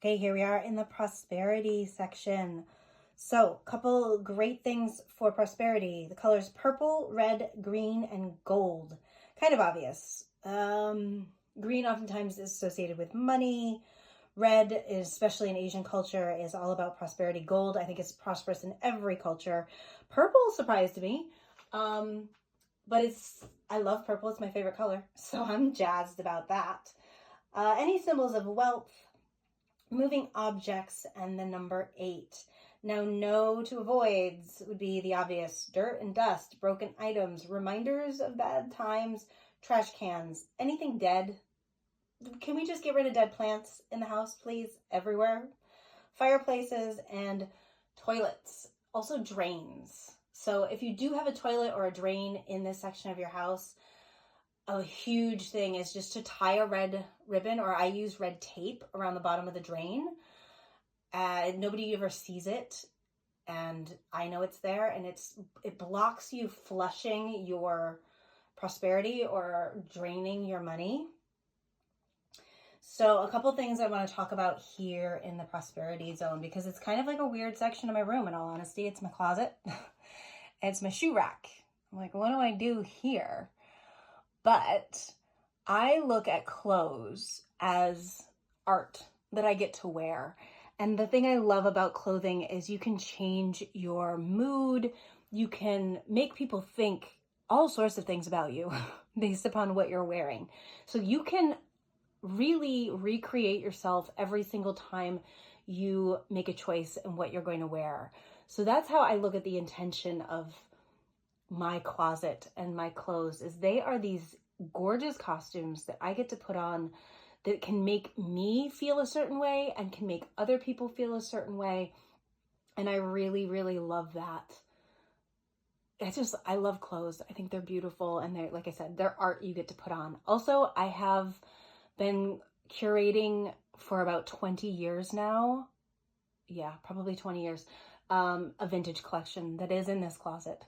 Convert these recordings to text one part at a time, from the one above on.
Okay, here we are in the prosperity section. So, couple great things for prosperity. The colors purple, red, green, and gold. Kind of obvious. Green oftentimes is associated with money. Red, especially in Asian culture, is all about prosperity. Gold, I think, is prosperous in every culture. Purple surprised me. But I love purple. It's my favorite color. So I'm jazzed about that. Any symbols of wealth, moving objects, and the number 8. Now, no to avoids would be the obvious: dirt and dust, broken items, reminders of bad times, trash cans, anything dead. Can we just get rid of dead plants in the house, please? Everywhere. Fireplaces and toilets. Also drains. So if you do have a toilet or a drain in this section of your house, a huge thing is just to tie a red ribbon, or I use red tape around the bottom of the drain. Nobody ever sees it, and I know it's there, and it blocks you flushing your prosperity or draining your money. So a couple things I want to talk about here in the prosperity zone, because it's kind of like a weird section of my room, in all honesty. It's my closet. It's my shoe rack. I'm like, what do I do here? But I look at clothes as art that I get to wear. And the thing I love about clothing is you can change your mood. You can make people think all sorts of things about you based upon what you're wearing. So you can really recreate yourself every single time you make a choice in what you're going to wear. So that's how I look at the intention of my closet and my clothes, is they are these gorgeous costumes that I get to put on that can make me feel a certain way and can make other people feel a certain way. And I really, really love that. I love clothes. I think they're beautiful. And they're, like I said, they're art you get to put on. Also, I have been curating for about 20 years now. Yeah, probably 20 years. A vintage collection that is in this closet.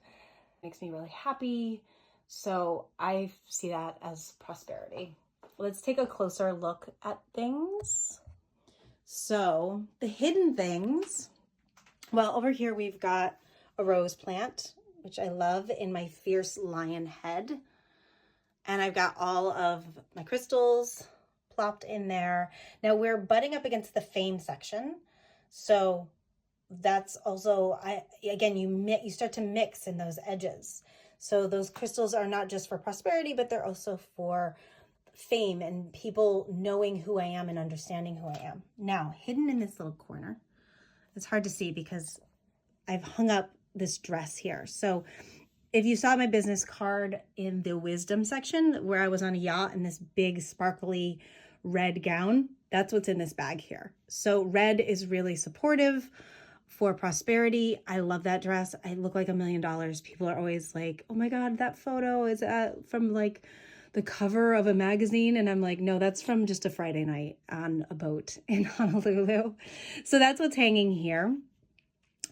Makes me really happy. So I see that as prosperity. Let's take a closer look at things. So the hidden things, well, over here we've got a rose plant, which I love, in my fierce lion head. And I've got all of my crystals plopped in there. Now we're butting up against the fame section. So that's also, you start to mix in those edges. So those crystals are not just for prosperity, but they're also for fame and people knowing who I am and understanding who I am. Now, hidden in this little corner, it's hard to see because I've hung up this dress here. So if you saw my business card in the wisdom section where I was on a yacht in this big sparkly red gown, that's what's in this bag here. So red is really supportive for prosperity. I love that dress. I look like $1 million. People are always like, oh my God, that photo is from like the cover of a magazine. And I'm like, no, that's from just a Friday night on a boat in Honolulu. So that's what's hanging here.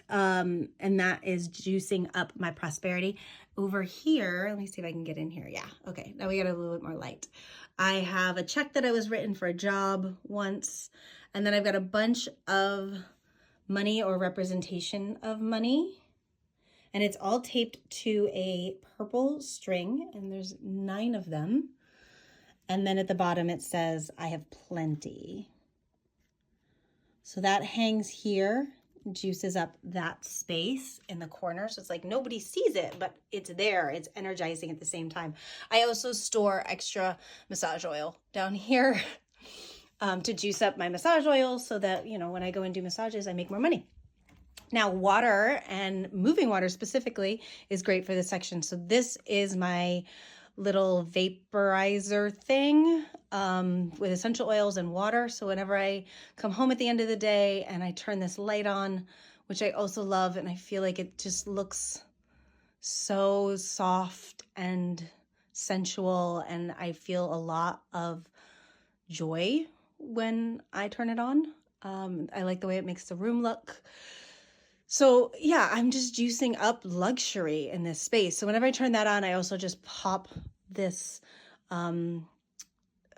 And that is juicing up my prosperity. Over here, let me see if I can get in here. Yeah, okay, now we got a little bit more light. I have a check that I was written for a job once, and then I've got a bunch of money or representation of money, and it's all taped to a purple string, and there's 9 of them. And then at the bottom it says, I have plenty. So that hangs here, juices up that space in the corner. So it's like nobody sees it, but it's there. It's energizing at the same time. I also store extra massage oil down here to juice up my massage oil so that, when I go and do massages, I make more money. Now, water, and moving water specifically, is great for this section. So this is my little vaporizer thing with essential oils and water. So whenever I come home at the end of the day and I turn this light on, which I also love, and I feel like it just looks so soft and sensual, and I feel a lot of joy when I turn it on. I like the way it makes the room look. So yeah, I'm just juicing up luxury in this space. So whenever I turn that on, I also just pop this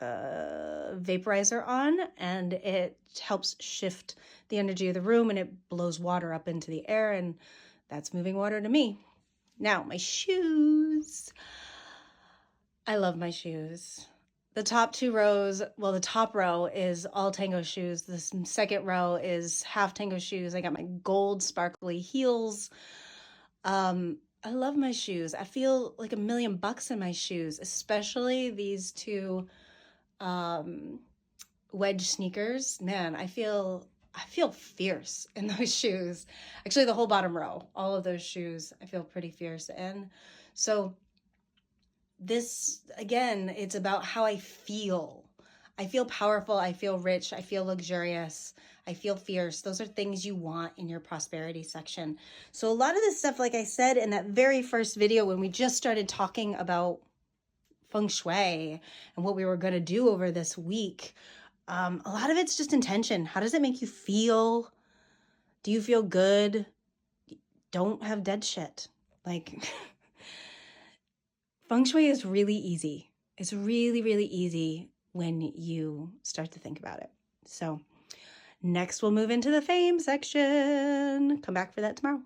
vaporizer on, and it helps shift the energy of the room, and it blows water up into the air, and that's moving water to me. Now, my shoes. I love my shoes. The top 2 rows, well, the top row is all Tango shoes. The second row is half Tango shoes. I got my gold sparkly heels. I love my shoes. I feel like $1,000,000 in my shoes, especially these 2 wedge sneakers. Man, I feel fierce in those shoes. Actually, the whole bottom row, all of those shoes, I feel pretty fierce in. So this, again, it's about how I feel. I feel powerful. I feel rich. I feel luxurious. I feel fierce. Those are things you want in your prosperity section. So a lot of this stuff, like I said in that very first video when we just started talking about feng shui and what we were going to do over this week, a lot of it's just intention. How does it make you feel? Do you feel good? Don't have dead shit. Like, feng shui is really easy. It's really, really easy when you start to think about it. So next we'll move into the fame section. Come back for that tomorrow.